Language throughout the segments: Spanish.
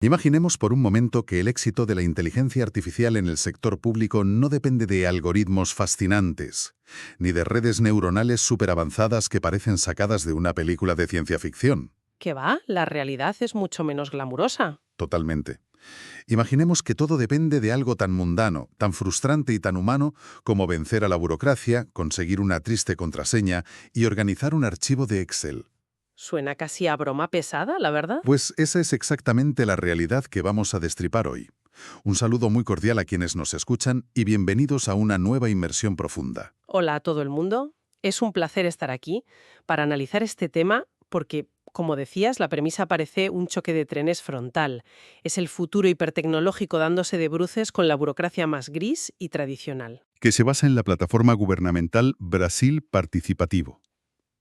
Imaginemos por un momento que el éxito de la inteligencia artificial en el sector público no depende de algoritmos fascinantes, ni de redes neuronales superavanzadas que parecen sacadas de una película de ciencia ficción. ¿Qué va? La realidad es mucho menos glamurosa. Totalmente. Imaginemos que todo depende de algo tan mundano, tan frustrante y tan humano como vencer a la burocracia, conseguir una triste contraseña y organizar un archivo de Excel. Suena casi a broma pesada, la verdad. Pues esa es exactamente la realidad que vamos a destripar hoy. Un saludo muy cordial a quienes nos escuchan y bienvenidos a una nueva inmersión profunda. Hola a todo el mundo. Es un placer estar aquí para analizar este tema porque, como decías, la premisa parece un choque de trenes frontal. Es el futuro hipertecnológico dándose de bruces con la burocracia más gris y tradicional. Que se basa en la plataforma gubernamental Brasil Participativo.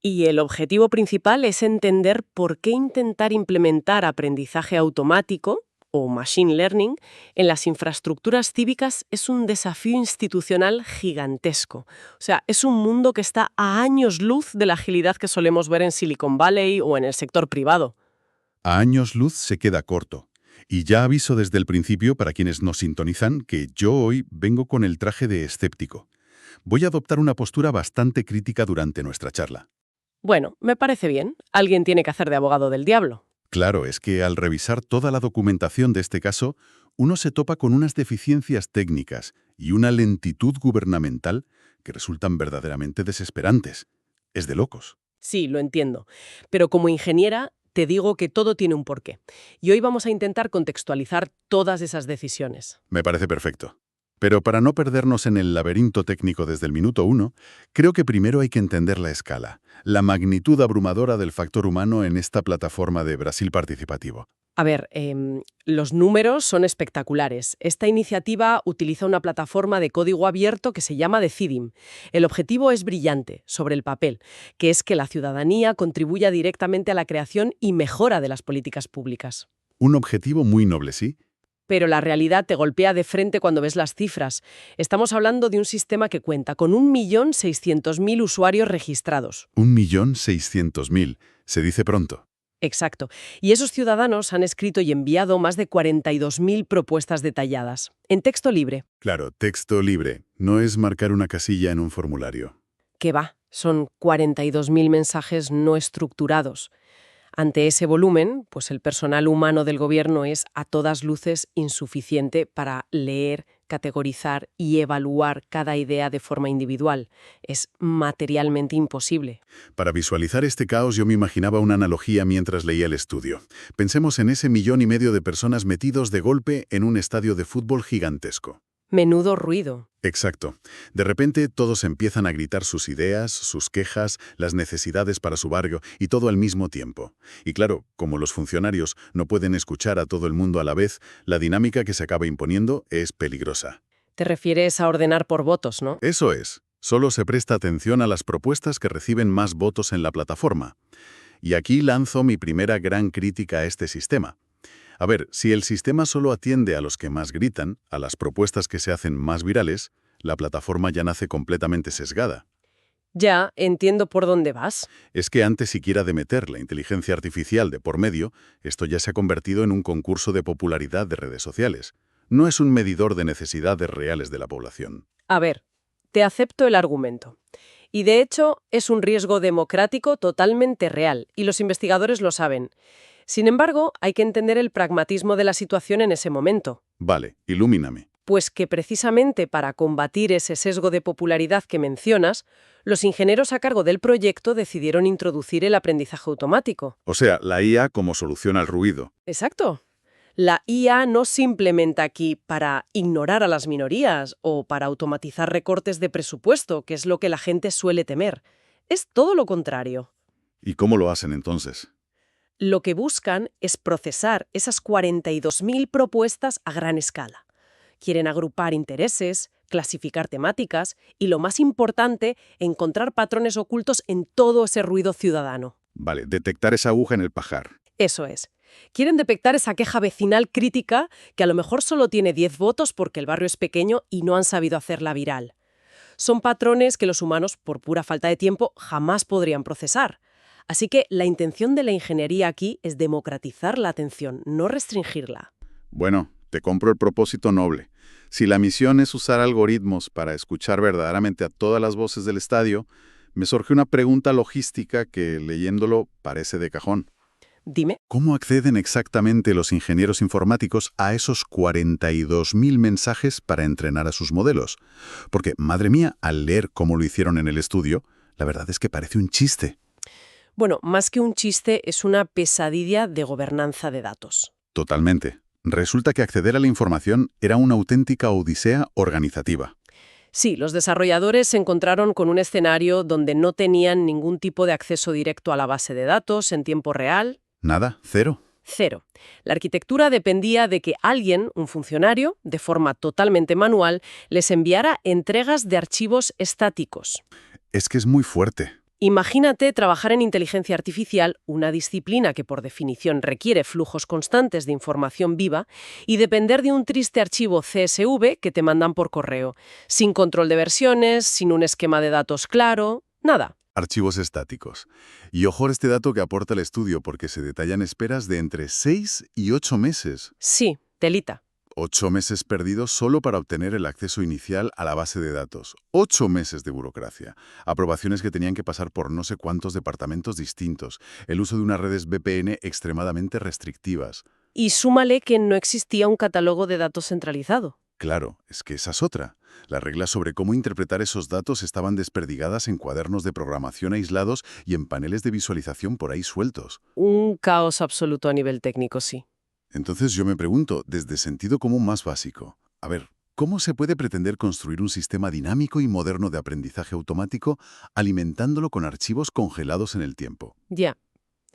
Y el objetivo principal es entender por qué intentar implementar aprendizaje automático o machine learning en las infraestructuras cívicas es un desafío institucional gigantesco. O sea, es un mundo que está a años luz de la agilidad que solemos ver en Silicon Valley o en el sector privado. A años luz se queda corto. Y ya aviso desde el principio para quienes nos sintonizan que yo hoy vengo con el traje de escéptico. Voy a adoptar una postura bastante crítica durante nuestra charla. Bueno, me parece bien. Alguien tiene que hacer de abogado del diablo. Claro, es que al revisar toda la documentación de este caso, uno se topa con unas deficiencias técnicas y una lentitud gubernamental que resultan verdaderamente desesperantes. Es de locos. Sí, lo entiendo. Pero como ingeniera, te digo que todo tiene un porqué. Y hoy vamos a intentar contextualizar todas esas decisiones. Me parece perfecto. Pero para no perdernos en el laberinto técnico desde el minuto uno, creo que primero hay que entender la escala, la magnitud abrumadora del factor humano en esta plataforma de Brasil Participativo. A ver, los números son espectaculares. Esta iniciativa utiliza una plataforma de código abierto que se llama Decidim. El objetivo es brillante, sobre el papel, que es que la ciudadanía contribuya directamente a la creación y mejora de las políticas públicas. Un objetivo muy noble, ¿sí? Pero la realidad te golpea de frente cuando ves las cifras. Estamos hablando de un sistema que cuenta con 1.600.000 usuarios registrados. 1.600.000. Se dice pronto. Exacto. Y esos ciudadanos han escrito y enviado más de 42.000 propuestas detalladas, en texto libre. Claro, texto libre. No es marcar una casilla en un formulario. ¿Qué va? Son 42.000 mensajes no estructurados. Ante ese volumen, pues el personal humano del gobierno es a todas luces insuficiente para leer, categorizar y evaluar cada idea de forma individual. Es materialmente imposible. Para visualizar este caos yo me imaginaba una analogía mientras leía el estudio. Pensemos en ese 1,5 millones de personas metidos de golpe en un estadio de fútbol gigantesco. Menudo ruido. Exacto. De repente todos empiezan a gritar sus ideas, sus quejas, las necesidades para su barrio y todo al mismo tiempo. Y claro, como los funcionarios no pueden escuchar a todo el mundo a la vez, la dinámica que se acaba imponiendo es peligrosa. Te refieres a ordenar por votos, ¿no? Eso es. Solo se presta atención a las propuestas que reciben más votos en la plataforma. Y aquí lanzo mi primera gran crítica a este sistema. A ver, si el sistema solo atiende a los que más gritan, a las propuestas que se hacen más virales, la plataforma ya nace completamente sesgada. Ya, entiendo por dónde vas. Es que antes siquiera de meter la inteligencia artificial de por medio, esto ya se ha convertido en un concurso de popularidad de redes sociales. No es un medidor de necesidades reales de la población. A ver, te acepto el argumento. Y de hecho, es un riesgo democrático totalmente real, y los investigadores lo saben. Sin embargo, hay que entender el pragmatismo de la situación en ese momento. Vale, ilumíname. Pues que precisamente para combatir ese sesgo de popularidad que mencionas, los ingenieros a cargo del proyecto decidieron introducir el aprendizaje automático. O sea, la IA como solución al ruido. Exacto. La IA no se implementa aquí para ignorar a las minorías o para automatizar recortes de presupuesto, que es lo que la gente suele temer. Es todo lo contrario. ¿Y cómo lo hacen entonces? Lo que buscan es procesar esas 42.000 propuestas a gran escala. Quieren agrupar intereses, clasificar temáticas y, lo más importante, encontrar patrones ocultos en todo ese ruido ciudadano. Vale, detectar esa aguja en el pajar. Eso es. Quieren detectar esa queja vecinal crítica que a lo mejor solo tiene 10 votos porque el barrio es pequeño y no han sabido hacerla viral. Son patrones que los humanos, por pura falta de tiempo, jamás podrían procesar. Así que la intención de la ingeniería aquí es democratizar la atención, no restringirla. Bueno, te compro el propósito noble. Si la misión es usar algoritmos para escuchar verdaderamente a todas las voces del estadio, me surge una pregunta logística que, leyéndolo, parece de cajón. Dime. ¿Cómo acceden exactamente los ingenieros informáticos a esos 42.000 mensajes para entrenar a sus modelos? Porque, madre mía, al leer cómo lo hicieron en el estudio, la verdad es que parece un chiste. Bueno, más que un chiste, es una pesadilla de gobernanza de datos. Totalmente. Resulta que acceder a la información era una auténtica odisea organizativa. Sí, los desarrolladores se encontraron con un escenario donde no tenían ningún tipo de acceso directo a la base de datos en tiempo real. Nada, cero. Cero. La arquitectura dependía de que alguien, un funcionario, de forma totalmente manual, les enviara entregas de archivos estáticos. Es que es muy fuerte. Imagínate trabajar en inteligencia artificial, una disciplina que por definición requiere flujos constantes de información viva, y depender de un triste archivo CSV que te mandan por correo, sin control de versiones, sin un esquema de datos claro, nada. Archivos estáticos. Y ojo este dato que aporta el estudio porque se detallan esperas de entre 6 y 8 meses. Sí, telita. 8 meses perdidos solo para obtener el acceso inicial a la base de datos. 8 meses de burocracia. Aprobaciones que tenían que pasar por no sé cuántos departamentos distintos. El uso de unas redes VPN extremadamente restrictivas. Y súmale que no existía un catálogo de datos centralizado. Claro, es que esa es otra. Las reglas sobre cómo interpretar esos datos estaban desperdigadas en cuadernos de programación aislados y en paneles de visualización por ahí sueltos. Un caos absoluto a nivel técnico, sí. Entonces yo me pregunto, desde sentido común más básico, a ver, ¿cómo se puede pretender construir un sistema dinámico y moderno de aprendizaje automático alimentándolo con archivos congelados en el tiempo? Ya,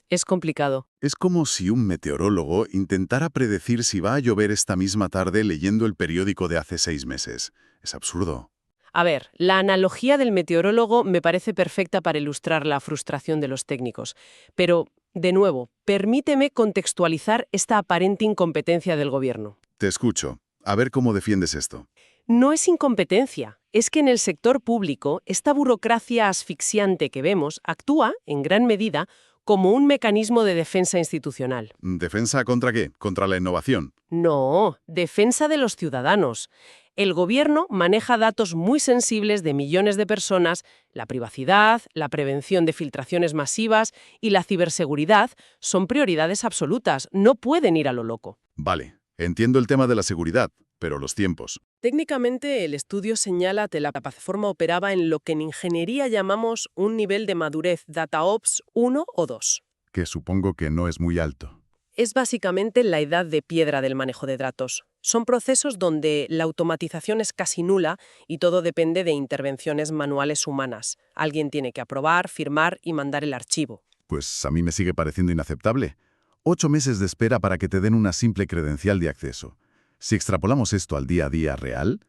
es complicado. Es como si un meteorólogo intentara predecir si va a llover esta misma tarde leyendo el periódico de hace 6 meses. Es absurdo. A ver, la analogía del meteorólogo me parece perfecta para ilustrar la frustración de los técnicos. Pero, de nuevo, permíteme contextualizar esta aparente incompetencia del gobierno. Te escucho. A ver cómo defiendes esto. No es incompetencia, es que en el sector público esta burocracia asfixiante que vemos actúa, en gran medida, como un mecanismo de defensa institucional. ¿Defensa contra qué? ¿Contra la innovación? No, defensa de los ciudadanos. El gobierno maneja datos muy sensibles de millones de personas, la privacidad, la prevención de filtraciones masivas y la ciberseguridad son prioridades absolutas, no pueden ir a lo loco. Vale, entiendo el tema de la seguridad, pero los tiempos. Técnicamente, el estudio señala que la plataforma operaba en lo que en ingeniería llamamos un nivel de madurez DataOps 1 o 2. Que supongo que no es muy alto. Es básicamente la edad de piedra del manejo de datos. Son procesos donde la automatización es casi nula y todo depende de intervenciones manuales humanas. Alguien tiene que aprobar, firmar y mandar el archivo. Pues a mí me sigue pareciendo inaceptable. 8 meses de espera para que te den una simple credencial de acceso. Si extrapolamos esto al día a día real,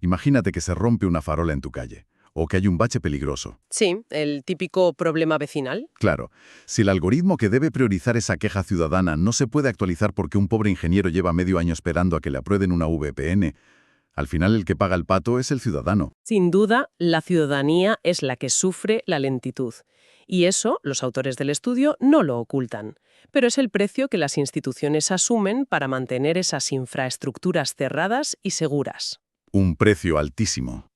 imagínate que se rompe una farola en tu calle, o que hay un bache peligroso. Sí, el típico problema vecinal. Claro, si el algoritmo que debe priorizar esa queja ciudadana no se puede actualizar porque un pobre ingeniero lleva medio año esperando a que le aprueben una VPN, al final el que paga el pato es el ciudadano. Sin duda, la ciudadanía es la que sufre la lentitud. Y eso, los autores del estudio no lo ocultan. Pero es el precio que las instituciones asumen para mantener esas infraestructuras cerradas y seguras. Un precio altísimo.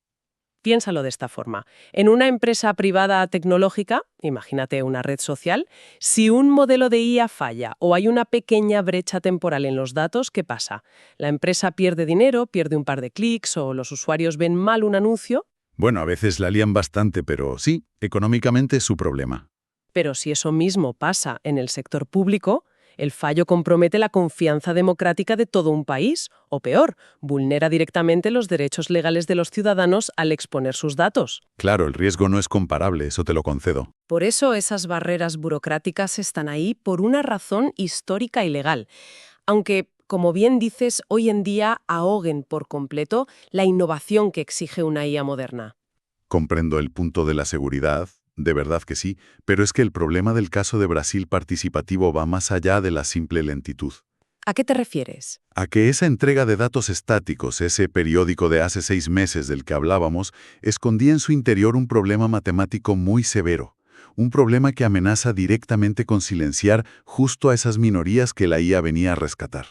Piénsalo de esta forma. En una empresa privada tecnológica, imagínate una red social, si un modelo de IA falla o hay una pequeña brecha temporal en los datos, ¿qué pasa? La empresa pierde dinero, pierde un par de clics o los usuarios ven mal un anuncio. Bueno, a veces la lían bastante, pero sí, económicamente es su problema. Pero si eso mismo pasa en el sector público, el fallo compromete la confianza democrática de todo un país, o peor, vulnera directamente los derechos legales de los ciudadanos al exponer sus datos. Claro, el riesgo no es comparable, eso te lo concedo. Por eso esas barreras burocráticas están ahí por una razón histórica y legal. Aunque, como bien dices, hoy en día ahoguen por completo la innovación que exige una IA moderna. Comprendo el punto de la seguridad, de verdad que sí, pero es que el problema del caso de Brasil participativo va más allá de la simple lentitud. ¿A qué te refieres? A que esa entrega de datos estáticos, ese periódico de hace 6 meses del que hablábamos, escondía en su interior un problema matemático muy severo. Un problema que amenaza directamente con silenciar justo a esas minorías que la IA venía a rescatar.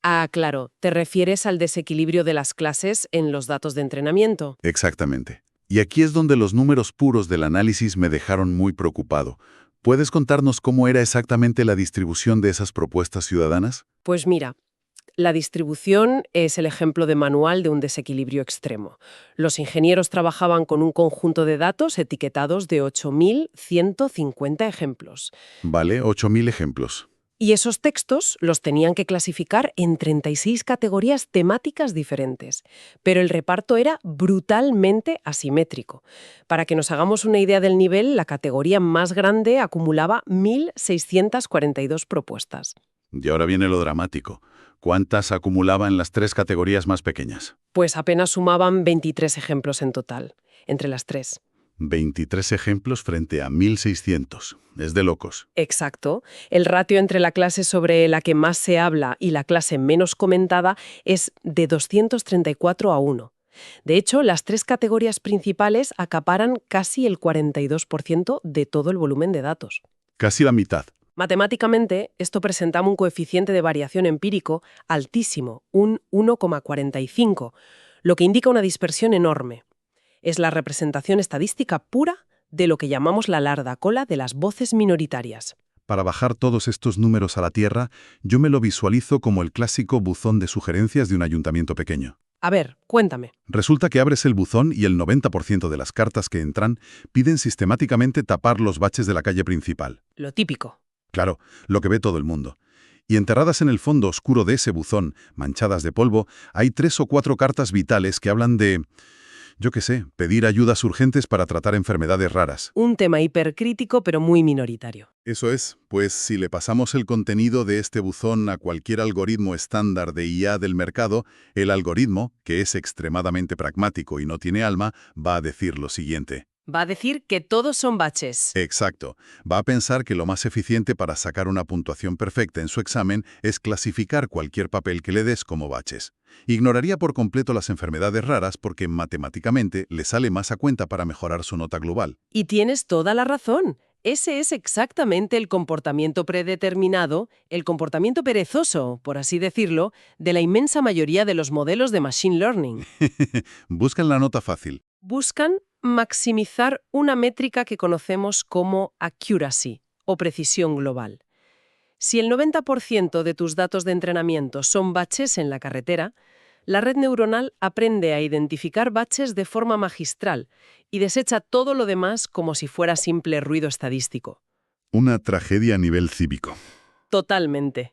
Ah, claro, te refieres al desequilibrio de las clases en los datos de entrenamiento. Exactamente. Y aquí es donde los números puros del análisis me dejaron muy preocupado. ¿Puedes contarnos cómo era exactamente la distribución de esas propuestas ciudadanas? Pues mira, la distribución es el ejemplo de manual de un desequilibrio extremo. Los ingenieros trabajaban con un conjunto de datos etiquetados de 8.150 ejemplos. Vale, 8.000 ejemplos. Y esos textos los tenían que clasificar en 36 categorías temáticas diferentes. Pero el reparto era brutalmente asimétrico. Para que nos hagamos una idea del nivel, la categoría más grande acumulaba 1.642 propuestas. Y ahora viene lo dramático. ¿Cuántas acumulaba en las 3 categorías más pequeñas? Pues apenas sumaban 23 ejemplos en total, entre las tres. 23 ejemplos frente a 1.600. Es de locos. Exacto. El ratio entre la clase sobre la que más se habla y la clase menos comentada es de 234:1. De hecho, las tres categorías principales acaparan casi el 42% de todo el volumen de datos. Casi la mitad. Matemáticamente, esto presentaba un coeficiente de variación empírico altísimo, un 1,45, lo que indica una dispersión enorme. Es la representación estadística pura de lo que llamamos la larda cola de las voces minoritarias. Para bajar todos estos números a la tierra, yo me lo visualizo como el clásico buzón de sugerencias de un ayuntamiento pequeño. A ver, cuéntame. Resulta que abres el buzón y el 90% de las cartas que entran piden sistemáticamente tapar los baches de la calle principal. Lo típico. Claro, lo que ve todo el mundo. Y enterradas en el fondo oscuro de ese buzón, manchadas de polvo, hay 3 o 4 cartas vitales que hablan de, yo qué sé, pedir ayudas urgentes para tratar enfermedades raras. Un tema hipercrítico pero muy minoritario. Eso es, pues si le pasamos el contenido de este buzón a cualquier algoritmo estándar de IA del mercado, el algoritmo, que es extremadamente pragmático y no tiene alma, va a decir lo siguiente. Va a decir que todos son baches. Exacto. Va a pensar que lo más eficiente para sacar una puntuación perfecta en su examen es clasificar cualquier papel que le des como baches. Ignoraría por completo las enfermedades raras porque matemáticamente le sale más a cuenta para mejorar su nota global. Y tienes toda la razón. Ese es exactamente el comportamiento predeterminado, el comportamiento perezoso, por así decirlo, de la inmensa mayoría de los modelos de Machine Learning. Buscan la nota fácil. Buscan maximizar una métrica que conocemos como accuracy, o precisión global. Si el 90% de tus datos de entrenamiento son baches en la carretera, la red neuronal aprende a identificar baches de forma magistral y desecha todo lo demás como si fuera simple ruido estadístico. Una tragedia a nivel cívico. Totalmente.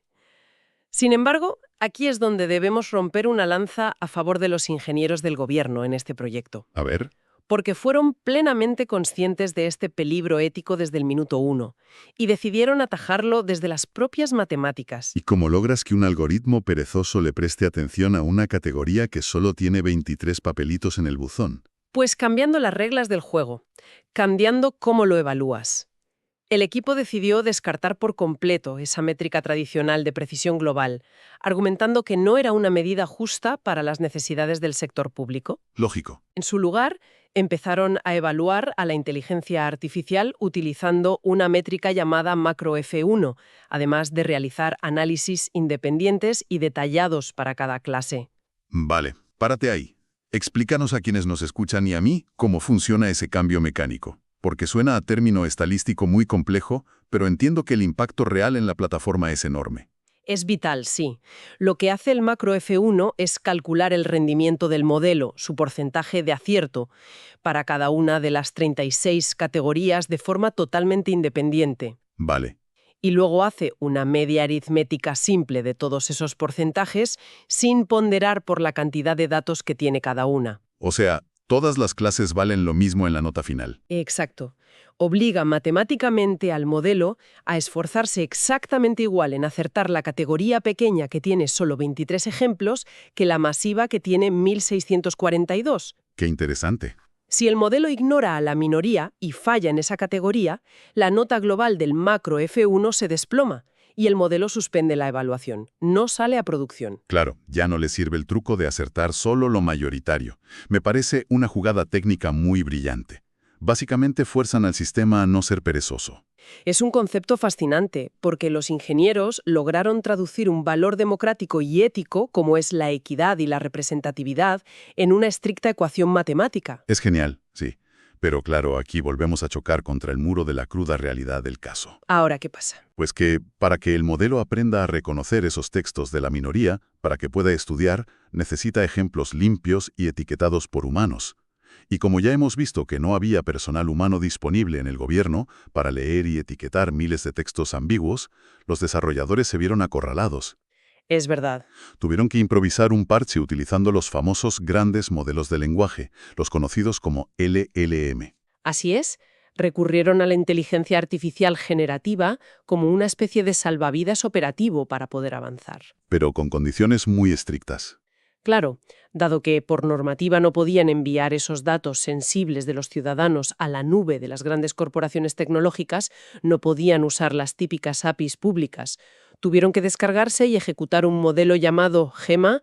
Sin embargo, aquí es donde debemos romper una lanza a favor de los ingenieros del gobierno en este proyecto. A ver. Porque fueron plenamente conscientes de este peligro ético desde el minuto 1 y decidieron atajarlo desde las propias matemáticas. ¿Y cómo logras que un algoritmo perezoso le preste atención a una categoría que solo tiene 23 papelitos en el buzón? Pues cambiando las reglas del juego, cambiando cómo lo evalúas. El equipo decidió descartar por completo esa métrica tradicional de precisión global, argumentando que no era una medida justa para las necesidades del sector público. Lógico. En su lugar, empezaron a evaluar a la inteligencia artificial utilizando una métrica llamada macro F1, además de realizar análisis independientes y detallados para cada clase. Vale, párate ahí. Explícanos a quienes nos escuchan y a mí cómo funciona ese cambio mecánico. Porque suena a término estadístico muy complejo, pero entiendo que el impacto real en la plataforma es enorme. Es vital, sí. Lo que hace el macro F1 es calcular el rendimiento del modelo, su porcentaje de acierto, para cada una de las 36 categorías de forma totalmente independiente. Vale. Y luego hace una media aritmética simple de todos esos porcentajes sin ponderar por la cantidad de datos que tiene cada una. O sea, todas las clases valen lo mismo en la nota final. Exacto. Obliga matemáticamente al modelo a esforzarse exactamente igual en acertar la categoría pequeña que tiene solo 23 ejemplos que la masiva que tiene 1.642. Qué interesante. Si el modelo ignora a la minoría y falla en esa categoría, la nota global del macro F1 se desploma y el modelo suspende la evaluación. No sale a producción. Claro, ya no le sirve el truco de acertar solo lo mayoritario. Me parece una jugada técnica muy brillante. Básicamente fuerzan al sistema a no ser perezoso. Es un concepto fascinante, porque los ingenieros lograron traducir un valor democrático y ético, como es la equidad y la representatividad, en una estricta ecuación matemática. Es genial, sí. Pero claro, aquí volvemos a chocar contra el muro de la cruda realidad del caso. Ahora, ¿qué pasa? Pues que, para que el modelo aprenda a reconocer esos textos de la minoría, para que pueda estudiar, necesita ejemplos limpios y etiquetados por humanos. Y como ya hemos visto que no había personal humano disponible en el gobierno para leer y etiquetar miles de textos ambiguos, los desarrolladores se vieron acorralados. Es verdad. Tuvieron que improvisar un parche utilizando los famosos grandes modelos de lenguaje, los conocidos como LLM. Así es, recurrieron a la inteligencia artificial generativa como una especie de salvavidas operativo para poder avanzar. Pero con condiciones muy estrictas. Claro, dado que por normativa no podían enviar esos datos sensibles de los ciudadanos a la nube de las grandes corporaciones tecnológicas, no podían usar las típicas APIs públicas. Tuvieron que descargarse y ejecutar un modelo llamado GEMA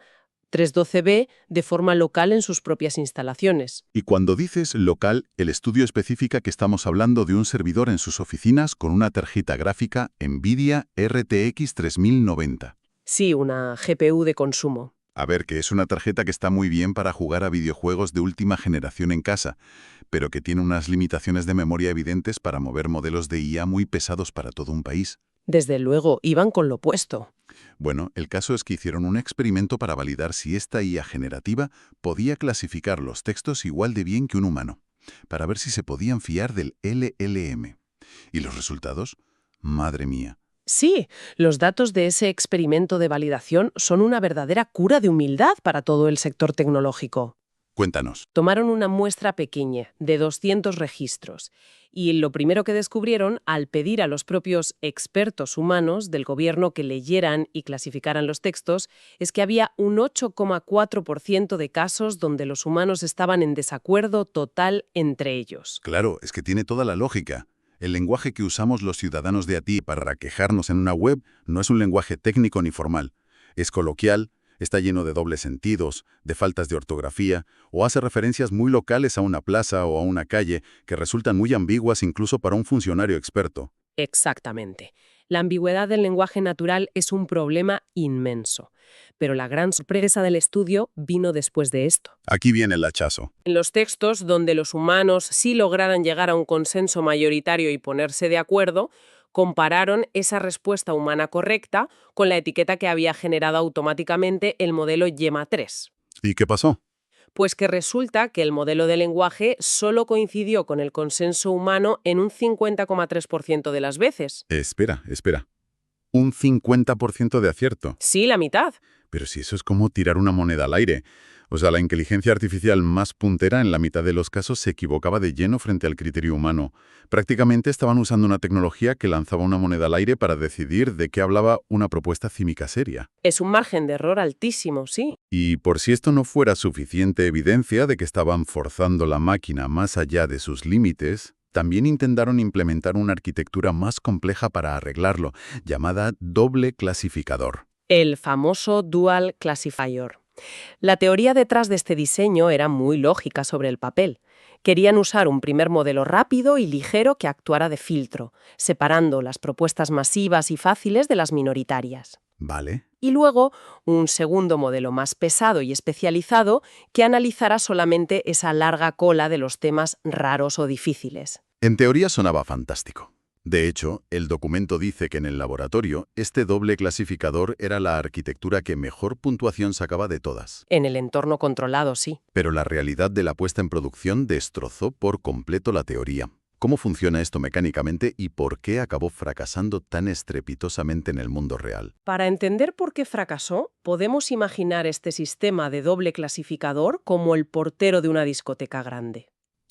312B de forma local en sus propias instalaciones. Y cuando dices local, el estudio especifica que estamos hablando de un servidor en sus oficinas con una tarjeta gráfica NVIDIA RTX 3090. Sí, una GPU de consumo. A ver, que es una tarjeta que está muy bien para jugar a videojuegos de última generación en casa, pero que tiene unas limitaciones de memoria evidentes para mover modelos de IA muy pesados para todo un país. Desde luego, iban con lo opuesto. Bueno, el caso es que hicieron un experimento para validar si esta IA generativa podía clasificar los textos igual de bien que un humano, para ver si se podían fiar del LLM. ¿Y los resultados? Madre mía. Sí, los datos de ese experimento de validación son una verdadera cura de humildad para todo el sector tecnológico. Cuéntanos. Tomaron una muestra pequeña, de 200 registros, y lo primero que descubrieron, al pedir a los propios expertos humanos del gobierno que leyeran y clasificaran los textos, es que había un 8,4% de casos donde los humanos estaban en desacuerdo total entre ellos. Claro, es que tiene toda la lógica. El lenguaje que usamos los ciudadanos de a ti para quejarnos en una web no es un lenguaje técnico ni formal. Es coloquial, está lleno de dobles sentidos, de faltas de ortografía, o hace referencias muy locales a una plaza o a una calle que resultan muy ambiguas incluso para un funcionario experto. Exactamente. La ambigüedad del lenguaje natural es un problema inmenso. Pero la gran sorpresa del estudio vino después de esto. Aquí viene el hachazo. En los textos donde los humanos sí lograran llegar a un consenso mayoritario y ponerse de acuerdo, compararon esa respuesta humana correcta con la etiqueta que había generado automáticamente el modelo GEMA 3. ¿Y qué pasó? Pues que resulta que el modelo de lenguaje solo coincidió con el consenso humano en un 50,3% de las veces. Espera. Un 50% de acierto. Sí, la mitad. Pero si eso es como tirar una moneda al aire. O sea, la inteligencia artificial más puntera en la mitad de los casos se equivocaba de lleno frente al criterio humano. Prácticamente estaban usando una tecnología que lanzaba una moneda al aire para decidir de qué hablaba una propuesta cívica seria. Es un margen de error altísimo, sí. Y por si esto no fuera suficiente evidencia de que estaban forzando la máquina más allá de sus límites, también intentaron implementar una arquitectura más compleja para arreglarlo, llamada doble clasificador. El famoso Dual Classifier. La teoría detrás de este diseño era muy lógica sobre el papel. Querían usar un primer modelo rápido y ligero que actuara de filtro, separando las propuestas masivas y fáciles de las minoritarias. ¿Vale? Y luego un segundo modelo más pesado y especializado que analizara solamente esa larga cola de los temas raros o difíciles. En teoría sonaba fantástico. De hecho, el documento dice que en el laboratorio, este doble clasificador era la arquitectura que mejor puntuación sacaba de todas. En el entorno controlado, sí. Pero la realidad de la puesta en producción destrozó por completo la teoría. ¿Cómo funciona esto mecánicamente y por qué acabó fracasando tan estrepitosamente en el mundo real? Para entender por qué fracasó, podemos imaginar este sistema de doble clasificador como el portero de una discoteca grande.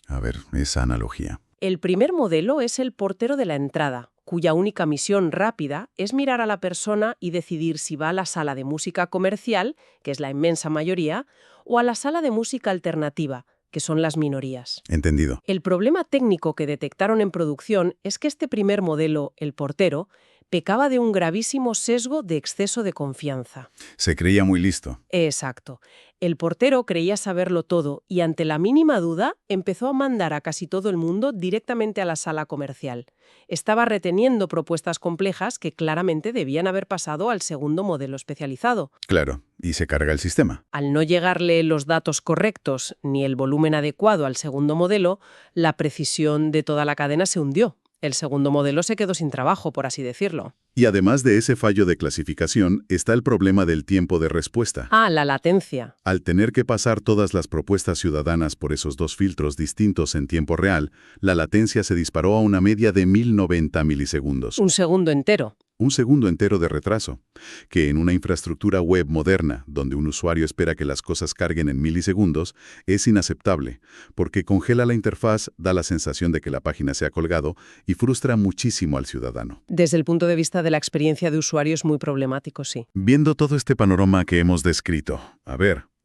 A ver, esa analogía. El primer modelo es el portero de la entrada, cuya única misión rápida es mirar a la persona y decidir si va a la sala de música comercial, que es la inmensa mayoría, o a la sala de música alternativa, que son las minorías. Entendido. El problema técnico que detectaron en producción es que este primer modelo, el portero, pecaba de un gravísimo sesgo de exceso de confianza. Se creía muy listo. Exacto. El portero creía saberlo todo y ante la mínima duda empezó a mandar a casi todo el mundo directamente a la sala comercial. Estaba reteniendo propuestas complejas que claramente debían haber pasado al segundo modelo especializado. Claro, y se carga el sistema. Al no llegarle los datos correctos ni el volumen adecuado al segundo modelo, la precisión de toda la cadena se hundió. El segundo modelo se quedó sin trabajo, por así decirlo. Y además de ese fallo de clasificación, está el problema del tiempo de respuesta. Ah, la latencia. Al tener que pasar todas las propuestas ciudadanas por esos dos filtros distintos en tiempo real, la latencia se disparó a una media de 1090 milisegundos. Un segundo entero. Un segundo entero de retraso, que en una infraestructura web moderna, donde un usuario espera que las cosas carguen en milisegundos, es inaceptable, porque congela la interfaz, da la sensación de que la página se ha colgado y frustra muchísimo al ciudadano. Desde el punto de vista de la experiencia de usuario es muy problemático, sí. Viendo todo este panorama que hemos descrito,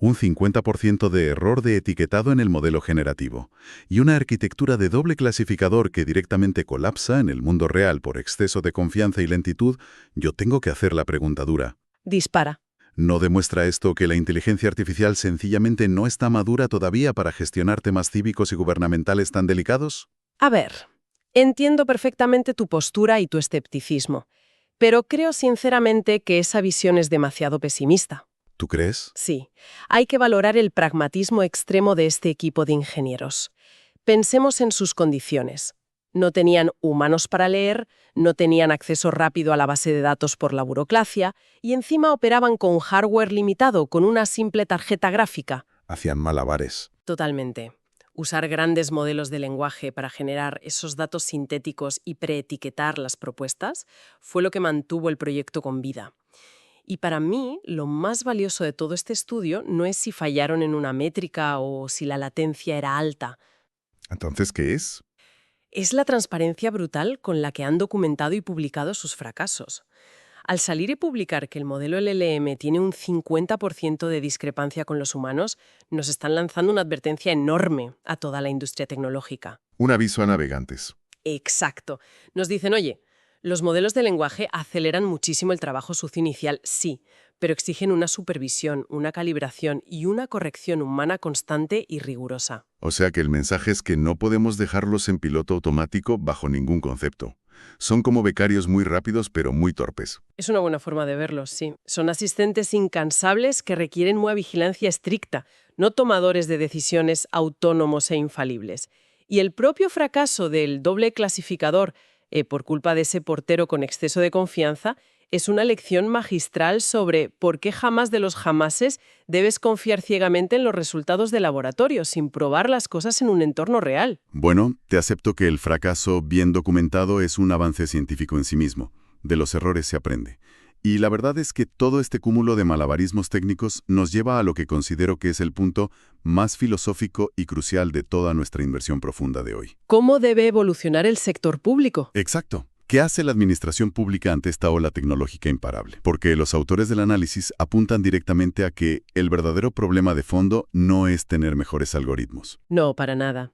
un 50% de error de etiquetado en el modelo generativo y una arquitectura de doble clasificador que directamente colapsa en el mundo real por exceso de confianza y lentitud, yo tengo que hacer la pregunta dura. Dispara. ¿No demuestra esto que la inteligencia artificial sencillamente no está madura todavía para gestionar temas cívicos y gubernamentales tan delicados? A ver, entiendo perfectamente tu postura y tu escepticismo, pero creo sinceramente que esa visión es demasiado pesimista. ¿Tú crees? Sí, hay que valorar el pragmatismo extremo de este equipo de ingenieros. Pensemos en sus condiciones. No tenían humanos para leer, no tenían acceso rápido a la base de datos por la burocracia y encima operaban con hardware limitado, con una simple tarjeta gráfica. Hacían malabares. Totalmente. Usar grandes modelos de lenguaje para generar esos datos sintéticos y preetiquetar las propuestas fue lo que mantuvo el proyecto con vida. Y para mí, lo más valioso de todo este estudio no es si fallaron en una métrica o si la latencia era alta. ¿Entonces qué es? Es la transparencia brutal con la que han documentado y publicado sus fracasos. Al salir y publicar que el modelo LLM tiene un 50% de discrepancia con los humanos, nos están lanzando una advertencia enorme a toda la industria tecnológica. Un aviso a navegantes. Exacto. Nos dicen, oye, los modelos de lenguaje aceleran muchísimo el trabajo sucio inicial, sí, pero exigen una supervisión, una calibración y una corrección humana constante y rigurosa. O sea que el mensaje es que no podemos dejarlos en piloto automático bajo ningún concepto. Son como becarios muy rápidos pero muy torpes. Es una buena forma de verlos, sí. Son asistentes incansables que requieren una vigilancia estricta, no tomadores de decisiones autónomos e infalibles. Y el propio fracaso del doble clasificador por culpa de ese portero con exceso de confianza, es una lección magistral sobre por qué jamás de los jamases debes confiar ciegamente en los resultados de laboratorio sin probar las cosas en un entorno real. Bueno, te acepto que el fracaso bien documentado es un avance científico en sí mismo. De los errores se aprende. Y la verdad es que todo este cúmulo de malabarismos técnicos nos lleva a lo que considero que es el punto más filosófico y crucial de toda nuestra inversión profunda de hoy. ¿Cómo debe evolucionar el sector público? Exacto. ¿Qué hace la administración pública ante esta ola tecnológica imparable? Porque los autores del análisis apuntan directamente a que el verdadero problema de fondo no es tener mejores algoritmos. No, para nada.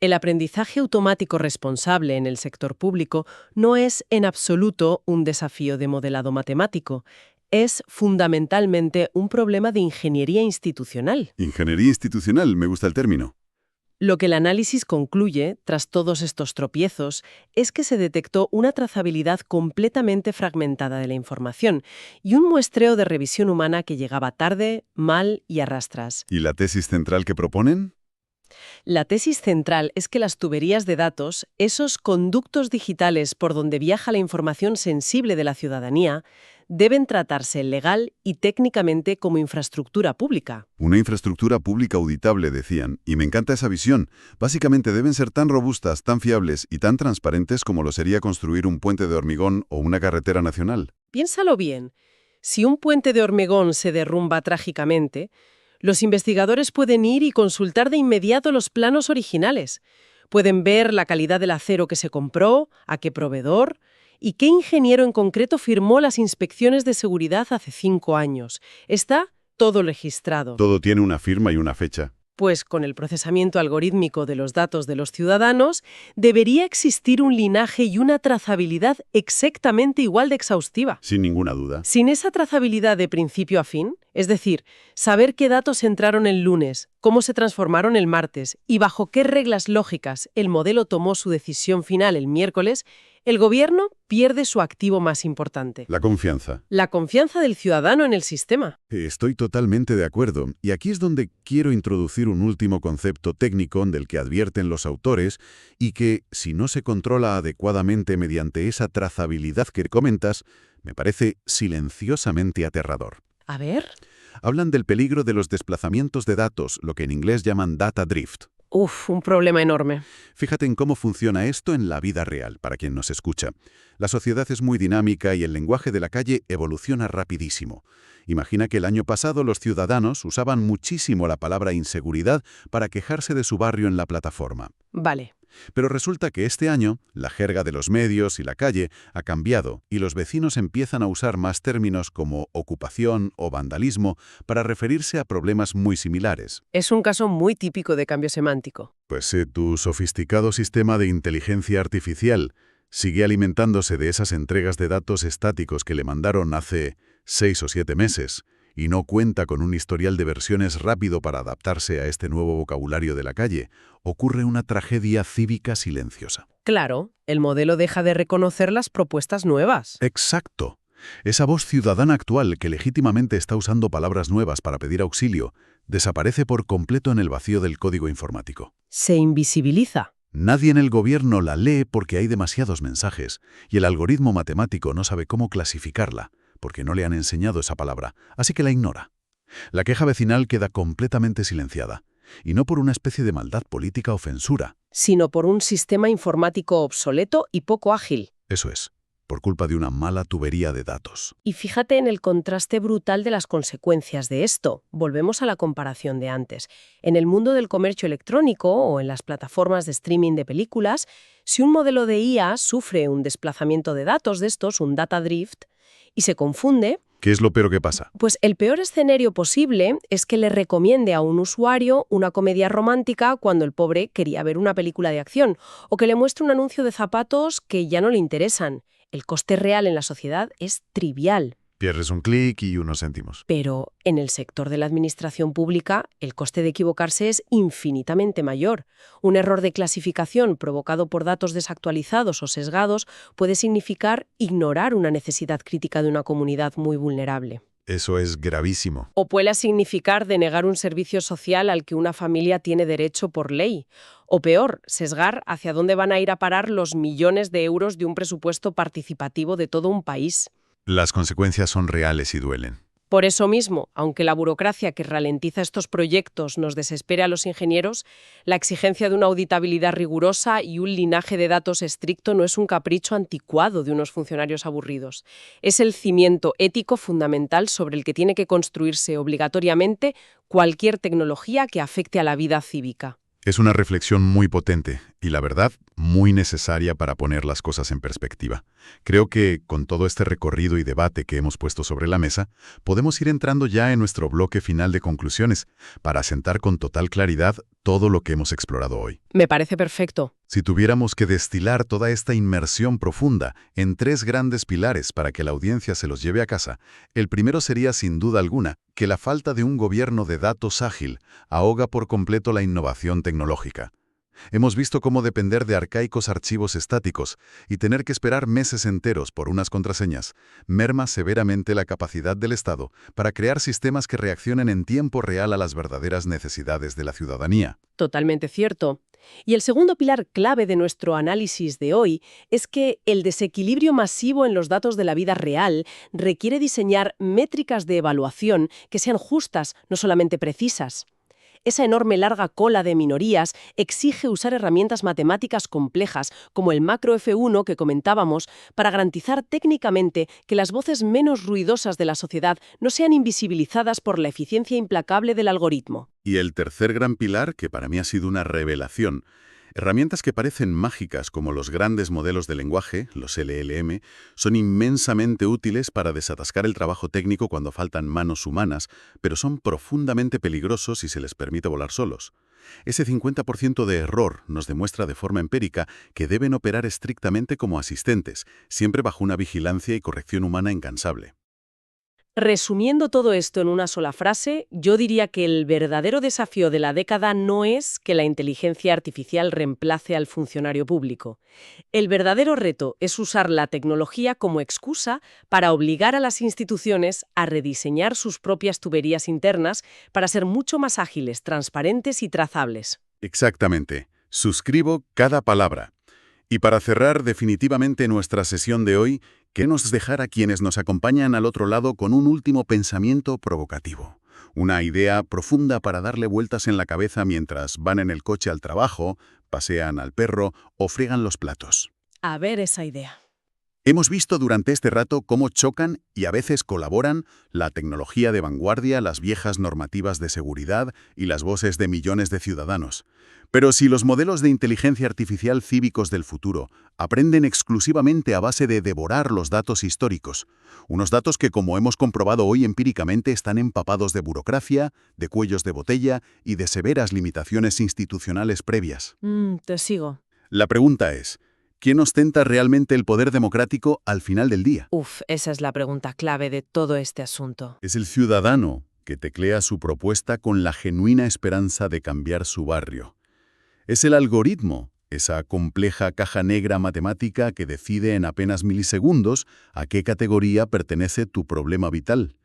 El aprendizaje automático responsable en el sector público no es en absoluto un desafío de modelado matemático. Es fundamentalmente un problema de ingeniería institucional. Ingeniería institucional, me gusta el término. Lo que el análisis concluye, tras todos estos tropiezos, es que se detectó una trazabilidad completamente fragmentada de la información y un muestreo de revisión humana que llegaba tarde, mal y a rastras. ¿Y la tesis central que proponen? La tesis central es que las tuberías de datos, esos conductos digitales por donde viaja la información sensible de la ciudadanía, deben tratarse legal y técnicamente como infraestructura pública. Una infraestructura pública auditable, decían, y me encanta esa visión. Básicamente deben ser tan robustas, tan fiables y tan transparentes como lo sería construir un puente de hormigón o una carretera nacional. Piénsalo bien. Si un puente de hormigón se derrumba trágicamente, los investigadores pueden ir y consultar de inmediato los planos originales. Pueden ver la calidad del acero que se compró, a qué proveedor y qué ingeniero en concreto firmó las inspecciones de seguridad hace 5 años. Está todo registrado. Todo tiene una firma y una fecha. Pues con el procesamiento algorítmico de los datos de los ciudadanos, debería existir un linaje y una trazabilidad exactamente igual de exhaustiva. Sin ninguna duda. Sin esa trazabilidad de principio a fin, es decir, saber qué datos entraron el lunes, cómo se transformaron el martes y bajo qué reglas lógicas el modelo tomó su decisión final el miércoles, el gobierno pierde su activo más importante. La confianza. La confianza del ciudadano en el sistema. Estoy totalmente de acuerdo, y aquí es donde quiero introducir un último concepto técnico del que advierten los autores y que, si no se controla adecuadamente mediante esa trazabilidad que comentas, me parece silenciosamente aterrador. A ver. Hablan del peligro de los desplazamientos de datos, lo que en inglés llaman data drift. Un problema enorme. Fíjate en cómo funciona esto en la vida real, para quien nos escucha. La sociedad es muy dinámica y el lenguaje de la calle evoluciona rapidísimo. Imagina que el año pasado los ciudadanos usaban muchísimo la palabra inseguridad para quejarse de su barrio en la plataforma. Vale. Pero resulta que este año, la jerga de los medios y la calle ha cambiado y los vecinos empiezan a usar más términos como ocupación o vandalismo para referirse a problemas muy similares. Es un caso muy típico de cambio semántico. Pues tu sofisticado sistema de inteligencia artificial sigue alimentándose de esas entregas de datos estáticos que le mandaron hace 6 o 7 meses y no cuenta con un historial de versiones rápido para adaptarse a este nuevo vocabulario de la calle, ocurre una tragedia cívica silenciosa. Claro, el modelo deja de reconocer las propuestas nuevas. Exacto. Esa voz ciudadana actual que legítimamente está usando palabras nuevas para pedir auxilio, desaparece por completo en el vacío del código informático. Se invisibiliza. Nadie en el gobierno la lee porque hay demasiados mensajes, y el algoritmo matemático no sabe cómo clasificarla, porque no le han enseñado esa palabra, así que la ignora. La queja vecinal queda completamente silenciada, y no por una especie de maldad política o censura. Sino por un sistema informático obsoleto y poco ágil. Eso es, por culpa de una mala tubería de datos. Y fíjate en el contraste brutal de las consecuencias de esto. Volvemos a la comparación de antes. En el mundo del comercio electrónico o en las plataformas de streaming de películas, si un modelo de IA sufre un desplazamiento de datos de estos, un data drift, y se confunde, ¿Qué es lo peor que pasa? pues el peor escenario posible es que le recomiende a un usuario una comedia romántica cuando el pobre quería ver una película de acción, o que le muestre un anuncio de zapatos que ya no le interesan. El coste real en la sociedad es trivial. Pierdes un clic y unos céntimos. Pero en el sector de la administración pública, el coste de equivocarse es infinitamente mayor. Un error de clasificación provocado por datos desactualizados o sesgados puede significar ignorar una necesidad crítica de una comunidad muy vulnerable. Eso es gravísimo. O puede significar denegar un servicio social al que una familia tiene derecho por ley. O peor, sesgar hacia dónde van a ir a parar los millones de euros de un presupuesto participativo de todo un país. Las consecuencias son reales y duelen. Por eso mismo, aunque la burocracia que ralentiza estos proyectos nos desespera a los ingenieros, la exigencia de una auditabilidad rigurosa y un linaje de datos estricto no es un capricho anticuado de unos funcionarios aburridos. Es el cimiento ético fundamental sobre el que tiene que construirse obligatoriamente cualquier tecnología que afecte a la vida cívica. Es una reflexión muy potente y, la verdad, muy necesaria para poner las cosas en perspectiva. Creo que, con todo este recorrido y debate que hemos puesto sobre la mesa, podemos ir entrando ya en nuestro bloque final de conclusiones para asentar con total claridad todo lo que hemos explorado hoy. Me parece perfecto. Si tuviéramos que destilar toda esta inmersión profunda en 3 grandes pilares para que la audiencia se los lleve a casa, el primero sería, sin duda alguna, que la falta de un gobierno de datos ágil ahoga por completo la innovación tecnológica. Hemos visto cómo depender de arcaicos archivos estáticos y tener que esperar meses enteros por unas contraseñas merma severamente la capacidad del Estado para crear sistemas que reaccionen en tiempo real a las verdaderas necesidades de la ciudadanía. Totalmente cierto. Y el segundo pilar clave de nuestro análisis de hoy es que el desequilibrio masivo en los datos de la vida real requiere diseñar métricas de evaluación que sean justas, no solamente precisas. Esa enorme larga cola de minorías exige usar herramientas matemáticas complejas, como el macro F1 que comentábamos, para garantizar técnicamente que las voces menos ruidosas de la sociedad no sean invisibilizadas por la eficiencia implacable del algoritmo. Y el tercer gran pilar, que para mí ha sido una revelación, Herramientas que parecen mágicas como los grandes modelos de lenguaje, los LLM, son inmensamente útiles para desatascar el trabajo técnico cuando faltan manos humanas, pero son profundamente peligrosos si se les permite volar solos. Ese 50% de error nos demuestra de forma empírica que deben operar estrictamente como asistentes, siempre bajo una vigilancia y corrección humana incansable. Resumiendo todo esto en una sola frase, yo diría que el verdadero desafío de la década no es que la inteligencia artificial reemplace al funcionario público. El verdadero reto es usar la tecnología como excusa para obligar a las instituciones a rediseñar sus propias tuberías internas para ser mucho más ágiles, transparentes y trazables. Exactamente. Suscribo cada palabra. Y para cerrar definitivamente nuestra sesión de hoy, queremos dejar a quienes nos acompañan al otro lado con un último pensamiento provocativo. Una idea profunda para darle vueltas en la cabeza mientras van en el coche al trabajo, pasean al perro o friegan los platos. A ver esa idea. Hemos visto durante este rato cómo chocan y a veces colaboran la tecnología de vanguardia, las viejas normativas de seguridad y las voces de millones de ciudadanos. Pero si los modelos de inteligencia artificial cívicos del futuro aprenden exclusivamente a base de devorar los datos históricos, unos datos que, como hemos comprobado hoy empíricamente, están empapados de burocracia, de cuellos de botella y de severas limitaciones institucionales previas. Te sigo. La pregunta es, ¿quién ostenta realmente el poder democrático al final del día? Esa es la pregunta clave de todo este asunto. Es el ciudadano que teclea su propuesta con la genuina esperanza de cambiar su barrio. Es el algoritmo, esa compleja caja negra matemática que decide en apenas milisegundos a qué categoría pertenece tu problema vital.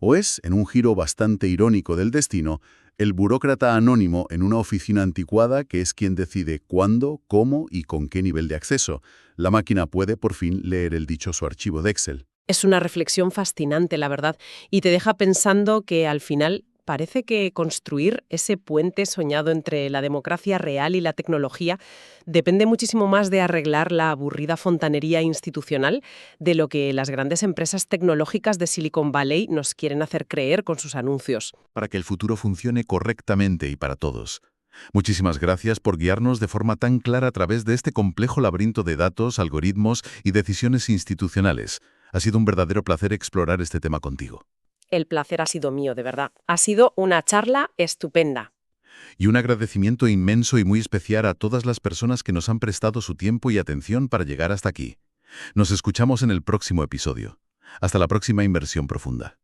O es, en un giro bastante irónico del destino, el burócrata anónimo en una oficina anticuada que es quien decide cuándo, cómo y con qué nivel de acceso. La máquina puede, por fin, leer el dichoso archivo de Excel. Es una reflexión fascinante, la verdad, y te deja pensando que al final parece que construir ese puente soñado entre la democracia real y la tecnología depende muchísimo más de arreglar la aburrida fontanería institucional de lo que las grandes empresas tecnológicas de Silicon Valley nos quieren hacer creer con sus anuncios. Para que el futuro funcione correctamente y para todos. Muchísimas gracias por guiarnos de forma tan clara a través de este complejo laberinto de datos, algoritmos y decisiones institucionales. Ha sido un verdadero placer explorar este tema contigo. El placer ha sido mío, de verdad. Ha sido una charla estupenda. Y un agradecimiento inmenso y muy especial a todas las personas que nos han prestado su tiempo y atención para llegar hasta aquí. Nos escuchamos en el próximo episodio. Hasta la próxima inversión profunda.